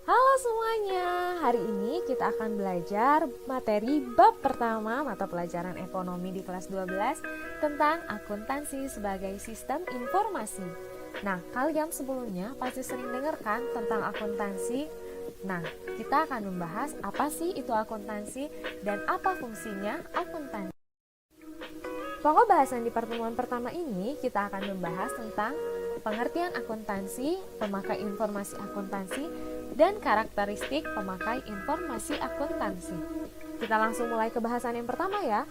Halo semuanya, hari ini kita akan belajar materi bab pertama mata pelajaran ekonomi di kelas 12 tentang akuntansi sebagai sistem informasi. Nah, kalian sebelumnya pasti sering dengarkan tentang akuntansi. Nah, kita akan membahas apa sih itu akuntansi dan apa fungsinya akuntansi. Pokok bahasan di pertemuan pertama ini kita akan membahas tentang pengertian akuntansi, pemakai informasi akuntansi, dan karakteristik pemakai informasi akuntansi. Kita langsung mulai ke bahasan yang pertama ya.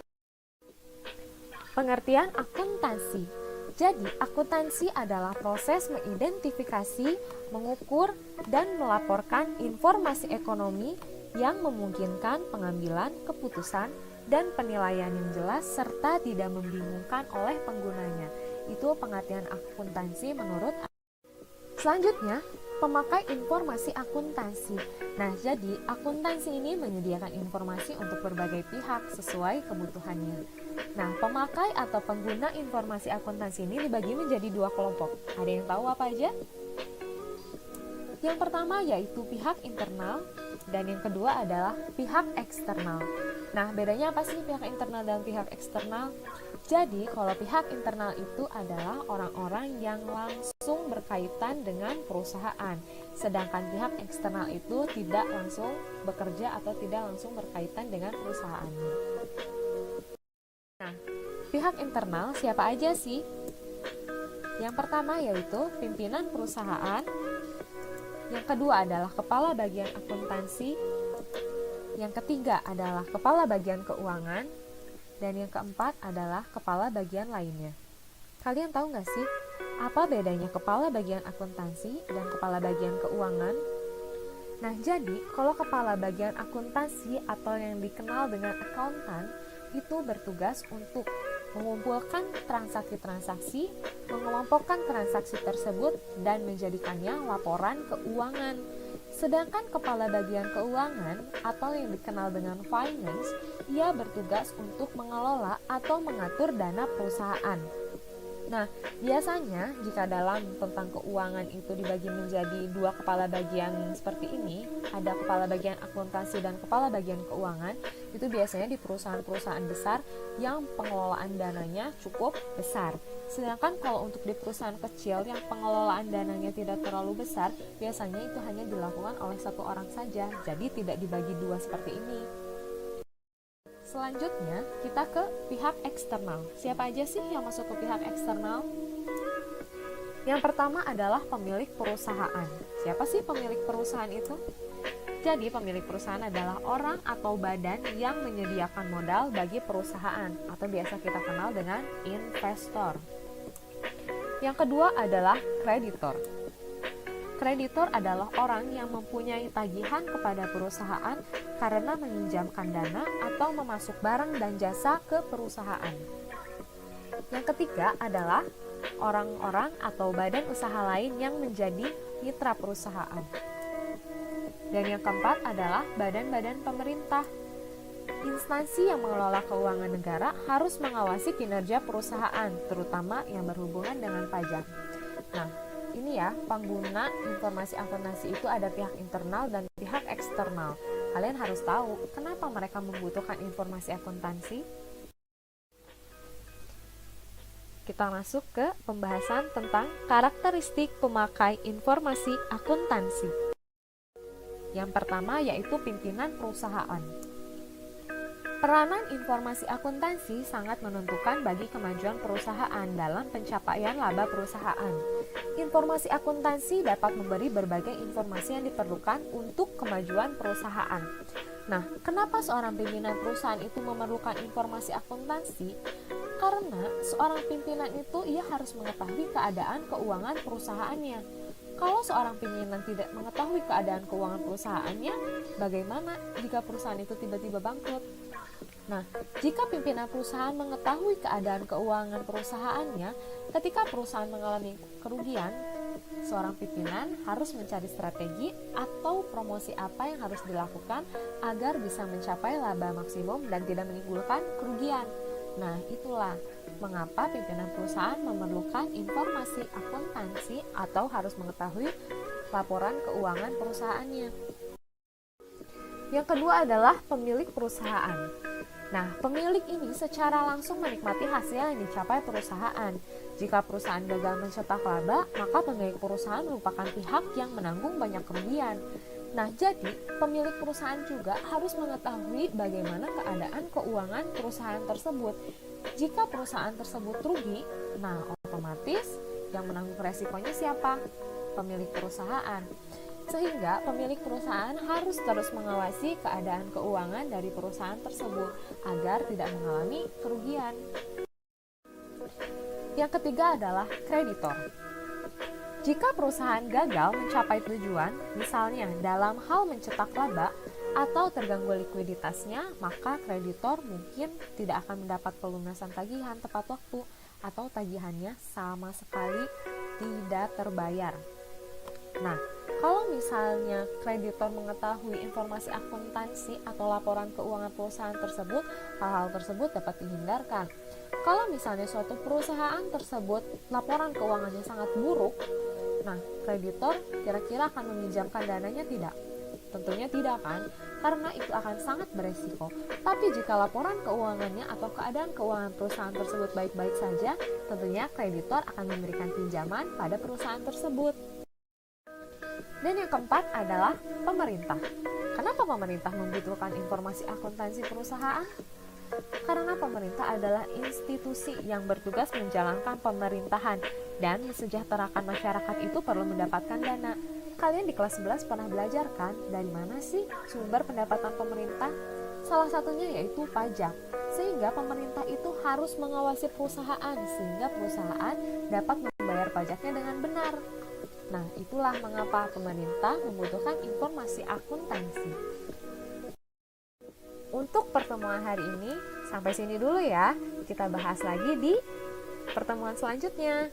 Pengertian akuntansi. Jadi, akuntansi adalah proses mengidentifikasi, mengukur, dan melaporkan informasi ekonomi yang memungkinkan pengambilan keputusan dan penilaian yang jelas serta tidak membingungkan oleh penggunanya. Itu pengertian akuntansi menurut. Selanjutnya, pemakai informasi akuntansi. Nah, jadi akuntansi ini menyediakan informasi untuk berbagai pihak sesuai kebutuhannya. Nah, pemakai atau pengguna informasi akuntansi ini dibagi menjadi dua kelompok. Ada yang tahu apa aja? Yang pertama yaitu pihak internal dan yang kedua adalah pihak eksternal. Nah, bedanya apa sih pihak internal dan pihak eksternal? Jadi, kalau pihak internal itu adalah orang-orang yang langsung berkaitan dengan perusahaan, sedangkan pihak eksternal itu tidak langsung bekerja atau tidak langsung berkaitan dengan perusahaannya. Nah, pihak internal siapa aja sih? Yang pertama yaitu pimpinan perusahaan, yang kedua adalah kepala bagian akuntansi, yang ketiga adalah kepala bagian keuangan, dan yang keempat adalah kepala bagian lainnya. Kalian tahu nggak sih, apa bedanya kepala bagian akuntansi dan kepala bagian keuangan? Nah, jadi kalau kepala bagian akuntansi atau yang dikenal dengan akuntan, itu bertugas untuk mengumpulkan transaksi-transaksi, mengelompokkan transaksi tersebut, dan menjadikannya laporan keuangan. Sedangkan kepala bagian keuangan atau yang dikenal dengan finance, ia bertugas untuk mengelola atau mengatur dana perusahaan. Nah, biasanya jika dalam tentang keuangan itu dibagi menjadi dua kepala bagian seperti ini, ada kepala bagian akuntansi dan kepala bagian keuangan, itu biasanya di perusahaan-perusahaan besar yang pengelolaan dananya cukup besar. Sedangkan kalau untuk di perusahaan kecil yang pengelolaan dananya tidak terlalu besar, biasanya itu hanya dilakukan oleh satu orang saja, jadi tidak dibagi dua seperti ini. Selanjutnya, kita ke pihak eksternal. Siapa aja sih yang masuk ke pihak eksternal? Yang pertama adalah pemilik perusahaan. Siapa sih pemilik perusahaan itu? Jadi, pemilik perusahaan adalah orang atau badan yang menyediakan modal bagi perusahaan, atau biasa kita kenal dengan investor. Yang kedua adalah kreditor. Kreditor adalah orang yang mempunyai tagihan kepada perusahaan karena meminjamkan dana atau memasuk barang dan jasa ke perusahaan. Yang ketiga adalah orang-orang atau badan usaha lain yang menjadi mitra perusahaan. Dan yang keempat adalah badan-badan pemerintah. Instansi yang mengelola keuangan negara harus mengawasi kinerja perusahaan, terutama yang berhubungan dengan pajak. Nah, ini ya, pengguna informasi akuntansi itu ada pihak internal dan pihak eksternal. Kalian harus tahu kenapa mereka membutuhkan informasi akuntansi. Kita masuk ke pembahasan tentang karakteristik pemakai informasi akuntansi. Yang pertama yaitu pimpinan perusahaan. Peranan informasi akuntansi sangat menentukan bagi kemajuan perusahaan dalam pencapaian laba perusahaan. Informasi akuntansi dapat memberi berbagai informasi yang diperlukan untuk kemajuan perusahaan. Nah, kenapa seorang pimpinan perusahaan itu memerlukan informasi akuntansi? Karena seorang pimpinan itu ia harus mengetahui keadaan keuangan perusahaannya. Kalau seorang pimpinan tidak mengetahui keadaan keuangan perusahaannya, bagaimana jika perusahaan itu tiba-tiba bangkrut? Nah, jika pimpinan perusahaan mengetahui keadaan keuangan perusahaannya, ketika perusahaan mengalami kerugian, seorang pimpinan harus mencari strategi atau promosi apa yang harus dilakukan agar bisa mencapai laba maksimum dan tidak menimbulkan kerugian. Nah, itulah mengapa pimpinan perusahaan memerlukan informasi akuntansi atau harus mengetahui laporan keuangan perusahaannya. Yang kedua adalah pemilik perusahaan. Nah, pemilik ini secara langsung menikmati hasil yang dicapai perusahaan. Jika perusahaan gagal mencetak laba, maka pemilik perusahaan merupakan pihak yang menanggung banyak kerugian. Nah, jadi pemilik perusahaan juga harus mengetahui bagaimana keadaan keuangan perusahaan tersebut. Jika perusahaan tersebut rugi, nah otomatis yang menanggung resikonya siapa? Pemilik perusahaan. Sehingga pemilik perusahaan harus terus mengawasi keadaan keuangan dari perusahaan tersebut agar tidak mengalami kerugian. Yang ketiga adalah kreditor. Jika perusahaan gagal mencapai tujuan, misalnya dalam hal mencetak laba atau terganggu likuiditasnya, maka kreditor mungkin tidak akan mendapat pelunasan tagihan tepat waktu atau tagihannya sama sekali tidak terbayar. Nah, kalau misalnya kreditor mengetahui informasi akuntansi atau laporan keuangan perusahaan tersebut, hal-hal tersebut dapat dihindarkan. Kalau misalnya suatu perusahaan tersebut laporan keuangannya sangat buruk, nah kreditor kira-kira akan meminjamkan dananya tidak? Tentunya tidak kan, karena itu akan sangat beresiko. Tapi jika laporan keuangannya atau keadaan keuangan perusahaan tersebut baik-baik saja, tentunya kreditor akan memberikan pinjaman pada perusahaan tersebut. Dan yang keempat adalah pemerintah. Kenapa pemerintah membutuhkan informasi akuntansi perusahaan? Karena pemerintah adalah institusi yang bertugas menjalankan pemerintahan dan mensejahterakan masyarakat itu perlu mendapatkan dana. Kalian di kelas 11 pernah belajar kan dari mana sih sumber pendapatan pemerintah? Salah satunya yaitu pajak. Sehingga pemerintah itu harus mengawasi perusahaan sehingga perusahaan dapat membayar pajaknya dengan benar. Nah, itulah mengapa pemerintah membutuhkan informasi akuntansi. Untuk pertemuan hari ini, sampai sini dulu ya. Kita bahas lagi di pertemuan selanjutnya.